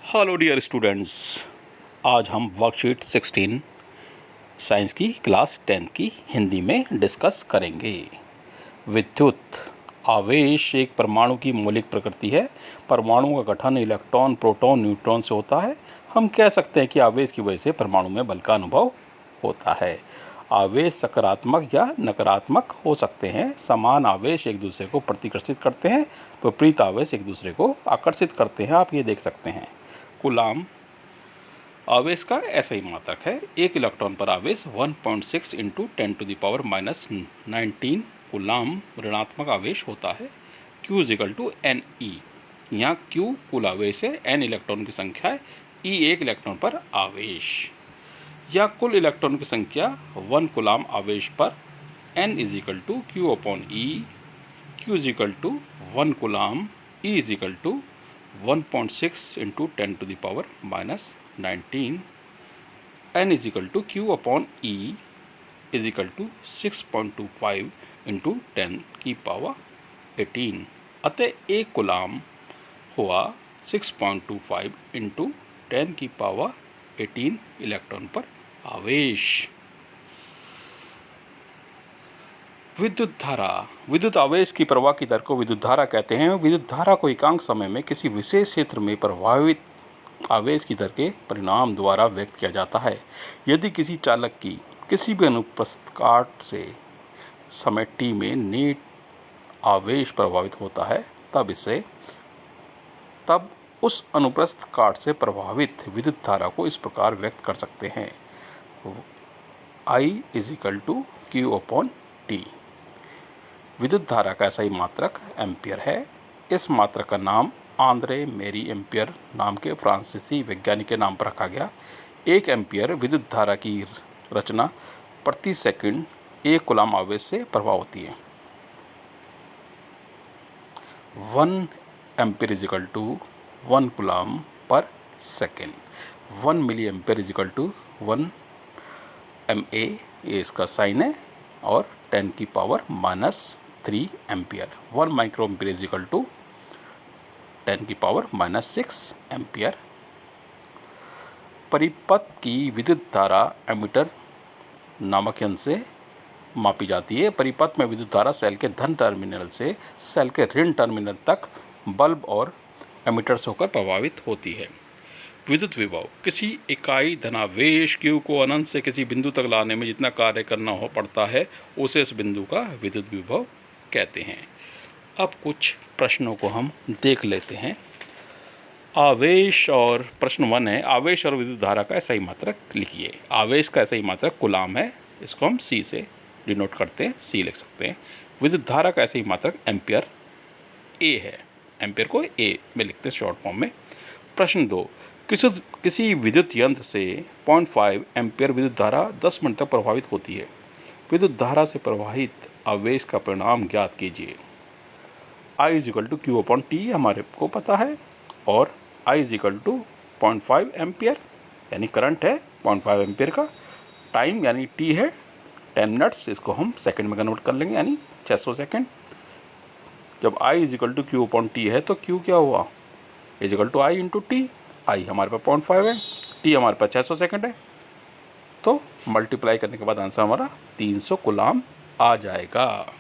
Hello dear students, आज हम worksheet 16 science की क्लास 10 की हिंदी में डिस्कस करेंगे। विद्युत आवेश एक परमाणु की मौलिक प्रकृति है। परमाणु का गठन इलेक्ट्रॉन, प्रोटॉन, न्यूट्रॉन से होता है। हम कह सकते हैं कि आवेश की वजह से परमाणु में बल का अनुभव होता है। आवेश सकारात्मक या नकारात्मक हो सकते हैं। समान आवेश एक दूसरे को प्रतिकर्षित करते हैं, विपरीत आवेश एक दूसरे को आकर्षित करते हैं। आप ये देख सकते हैं। कूलाम आवेश का ऐसा ही मात्रक है। एक इलेक्ट्रॉन पर आवेश 1.6 इंटू 10⁻⁹ कूलाम ऋणात्मक आवेश होता है। Q equal to n e. यहाँ Q कुल आवेश है, N इलेक्ट्रॉन की संख्या है, E एक इलेक्ट्रॉन पर आवेश। या कुल इलेक्ट्रॉन की संख्या 1 कूलाम आवेश पर N equal to Q upon E। Q equal to 1 coulomb, E equal to 1.6 into 10⁻⁹ N is equal to Q upon E is equal to 6.25 into 10⁻18। अतः एक कूलाम हुआ 6.25 इंटू 10⁻18 इलेक्ट्रॉन पर आवेश। विद्युत धारा, विद्युत आवेश की प्रवाह की दर को विद्युत धारा कहते हैं। विद्युत धारा को एकांक समय में किसी विशेष क्षेत्र में प्रभावित आवेश की दर के परिणाम द्वारा व्यक्त किया जाता है। यदि किसी चालक की किसी भी अनुप्रस्थ काट से समय t में नेट आवेश प्रभावित होता है, तब उस अनुप्रस्थ काट से प्रभावित विद्युत धारा को इस प्रकार व्यक्त कर सकते हैं। I is equal to Q upon T। विद्युत धारा का ऐसा ही मात्रक एम्पियर है। इस मात्रक का नाम आंद्रे मेरी एम्पियर नाम के फ्रांसीसी वैज्ञानिक के नाम पर रखा गया। 1 एम्पियर विद्युत धारा की रचना प्रति सेकंड 1 कूलाम आवेश से प्रभाव होती है। 1 ampere is equal to 1 coulomb per second. 1 milli ampere is equal to 1 MA, ये इसका साइन है, और 10⁻³ ampere. 1 micro ampere is equal to 10⁻⁻6 ampere. परिपथ की विद्युत धारा एमीटर नामक यंत्र से मापी जाती है। परिपथ में विद्युत धारा सेल के धन टर्मिनल से सेल के ऋण टर्मिनल तक बल्ब और एमीटर से होकर प्रभावित होती है। विद्युत विभव, किसी इकाई धनावेश Q को अनंत से किसी बिंदु तक लाने में जितना कार्य करना हो पड़ता है, उसे इस बिंदु का विद्युत विभव कहते हैं। अब कुछ प्रश्नों को हम देख लेते हैं। आवेश और प्रश्न 1 है, आवेश और विद्युत धारा का ऐसा ही मात्रक लिखिए। आवेश का ऐसा ही मात्रक कूलाम है, इसको हम C से डिनोट करते हैं, C लिख सकते हैं। विद्युत धारा का ऐसा ही मात्रक एम्पियर A है, एम्पियर को A में लिखते हैं शॉर्ट फॉर्म में। प्रश्न 2, किसी विद्युत यंत्र से 0.5 एम्पियर विद्युत धारा 10 मिनट तक प्रभावित होती है। विद्युत धारा से प्रवाहित आवेश का परिणाम ज्ञात कीजिए। I is equal to Q upon T हमारे को पता है, और I is equal to 0.5 ampere यानी करंट है 0.5 एम्पियर का। टाइम यानी T है 10 मिनट्स, इसको हम सेकंड में कन्वर्ट कर लेंगे यानी 600 सेकंड। जब I is equal to Q upon T है तो Q क्या हुआ, is equal to I into T। I हमारे पास 0.5 है, T हमारे पास 600 सेकंड है, तो मल्टीप्लाई करने के बाद आंसर हमारा 300 कूलाम आ जाएगा।